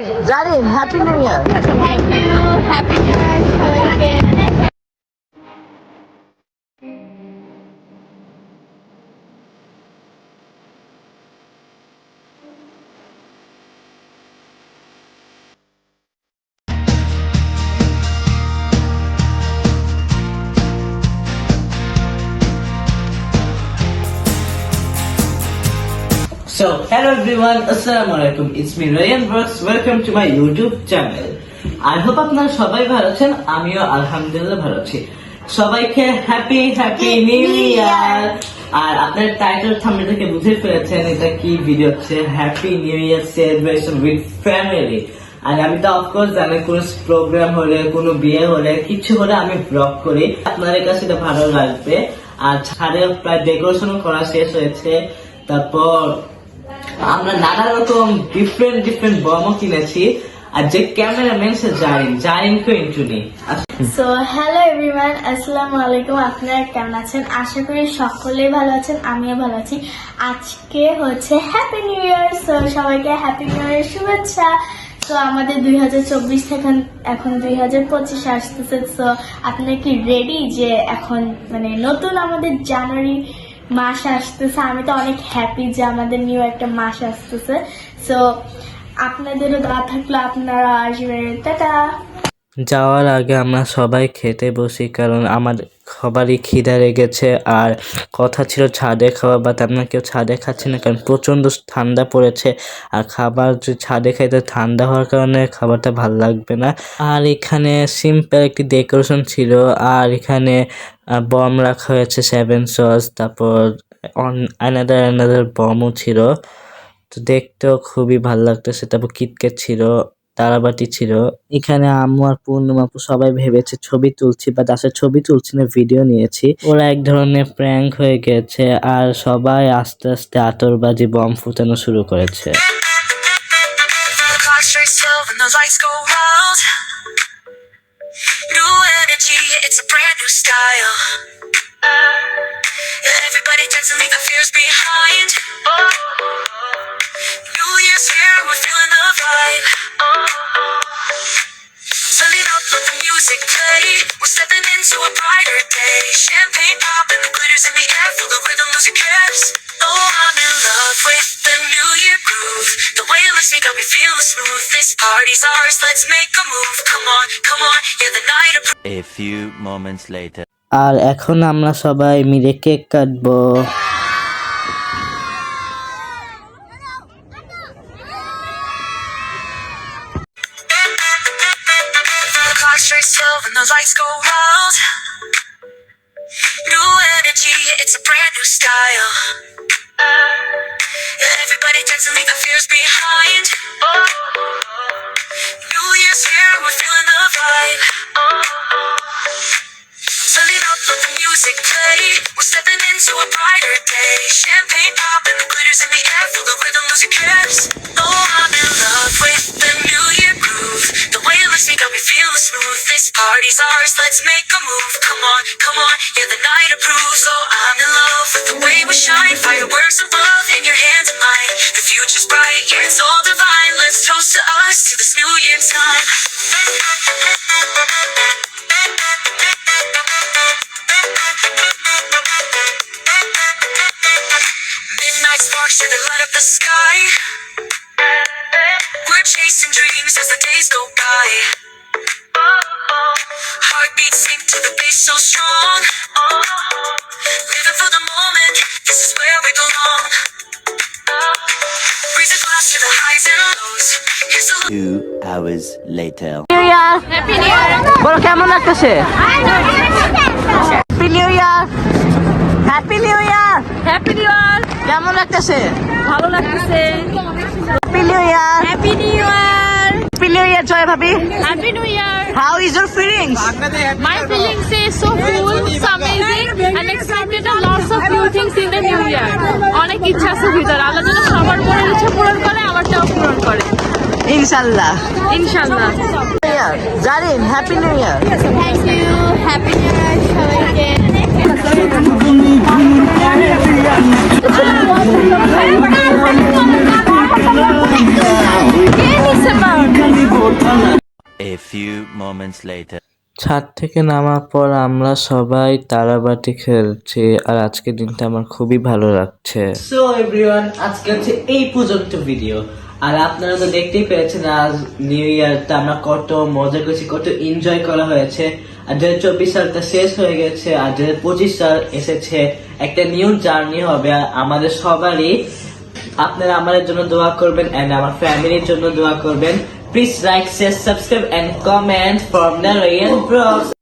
Year Zarin, happy new year. Thank you, happy new year সবাইকে। So, hello everyone, Assalamualaikum. It's me Ryan Brooks. Welcome to my YouTube channel. I hope আপনারা সবাই ভালো আছেন। আমিও আলহামদুলিল্লাহ ভালো আছি। সবাইকে হ্যাপি নিউ ইয়ার। আর আপনার টাইটেল থাম্বনেল থেকে বুঝে ফেলেছেন এটা কি ভিডিও হচ্ছে, happy new year celebration with family. আর আমি তো অফকোর্স জানি কোনো প্রোগ্রাম হলে, কোনো বিয়ে হলে, কিছু হলে আমি ব্লগ করি, আপনাদের কাছে এটা ভালো লাগবে। আর ছাদে প্রায় ডেকোরেশনও করা শেষ হয়েছে। তারপর আমরা নানা রকম ডিফারেন্ট বমও কিনেছি। আর যে ক্যামেরাম্যান সে জারিনকে ইন্ট্রোনি। সো হ্যালো এভরিওয়ান, আসসালামু আলাইকুম। আপনারা কেমন আছেন? আশা করি সকলেই ভালো আছেন, আমিও ভালো আছি। আজকে হচ্ছে হ্যাপি নিউ ইয়ার। সো সবাইকে হ্যাপি নিউ ইয়ার শুভেচ্ছা। তো আমাদের 2024 থেকে এখন 2025 আসতেছে। সো আপনারা কি রেডি যে এখন মানে নতুন আমাদের জানুয়ারি মাস আসতেছে? আমি তো অনেক হ্যাপি যে আমাদের নিউ একটা মাস আসতেছে। সো আপনাদেরও দোয়া থাকলে আপনারা আসবেন। টাটা। যাওয়ার আগে আমরা সবাই খেতে বসি, কারণ আমার সবারই খিদা লেগেছে। আর কথা ছিল ছাদে খাওয়া, বাট আমরা কেউ ছাদে খাচ্ছি না, কারণ প্রচণ্ড ঠান্ডা পড়েছে। আর খাবার যদি ছাদে খাইতে ঠান্ডা হওয়ার কারণে খাবারটা ভালো লাগবে না। আর এখানে সিম্পল একটি ডেকোরেশন ছিল। আর এখানে বম রাখা হয়েছে 7 সস, তারপর আনাদার বমও ছিল। তো দেখতেও খুবই ভালো লাগতেছে। তারপর কিটক্যাট ছিল, তারাবাটি ছিল। এখানে আম্মু আর পূর্ণিমাপু সবাই ভেবেছে ছবি তুলছি, বাট আসলে ছবি তুলছি না, ভিডিও নিয়েছি। ওরা এক ধরনের প্র্যাঙ্ক হয়ে গেছে। আর সবাই আস্তে আস্তে আতরবাজি বম ফুটানো শুরু করেছে। Everybody dance and leave the fears behind. New Year's here, we're feeling the vibe. Turn it up, let the music play. We're stepping into a brighter day. Champagne pop and the glitters in the air. Feel the rhythm, lose your cares. Oh, I'm in love with the New Year groove. The way it lifts me got me feeling smooth. This party's ours, let's make a move. Come on, yeah, the night of... A few moments later. আর এখন আমরা সবাই মিলে cake কাটবো। Strikes 12 and the lights go wild. New energy, it's a brand new style. Everybody dance and leave the fears behind. New Year's here, we're feeling the vibe. Turn it up, let the music play. We're stepping into a brighter day. Champagne pop and the glitters in the air. Feel the rhythm, lose your cares. Oh, I'm in love with the New Year groove. The way it lifts me got me feeling smooth. This party's ours, let's make a move. Come on, yeah, the night approves. Oh, I'm in love with the way we shine. Fireworks above and your hands in mine. The future's bright, yeah, it's all divine. Let's toast to us, to this New Year time. Midnight sparks that light up the sky. We're chasing dreams as the days go by. Heartbeats sink to the bass so strong. Living for the moment, this is where we belong. Raise a glass to the highs and lows. Here's a 2 hours later. Happy new year. বলো কেমন লাগতেছে? Happy new year, happy new year, happy new year. কেমন লাগতেছে? ভালো লাগতেছে। Happy new year, happy new year. Happy new year Joy ভাবি। Happy new year. How is your feelings? My feelings is so cool, so amazing, and excited and lots of new things in the new year. অনেক ইচ্ছা আছে ভিতরে, আল্লাহ যেন সবার মনের ইচ্ছা পূরণ করে, আমারটাও পূরণ করে ইনশাআল্লাহ। ইনশাআল্লাহ। Zarin, happy new year. Thank you, happy new year সবাইকে। কে নিছে bound? A few moments later. ছাদ থেকে নামার পর আমরা সবাই তারাবাতি খেলছি আর আজকের দিনটা আমার খুবই ভালো লাগছে। সো এভরিওয়ান, আজকে হচ্ছে এই পর্যন্ত ভিডিও। আর আপনারা তো দেখতেই পেয়েছেন আজ নিউ ইয়ারটা আমরা কত মজা করেছি, কত এনজয় করা হয়েছে। আর 2024 সালটা শেষ হয়ে গেছে আর 2025 সাল এসেছে, একটা নিউ জার্নি হবে আমাদের সবারই। আপনারা আমাদের জন্য দোয়া করবেন এন্ড আমার ফ্যামিলির জন্য দোয়া করবেন। Please like, share, subscribe and comment from Narayan Bros.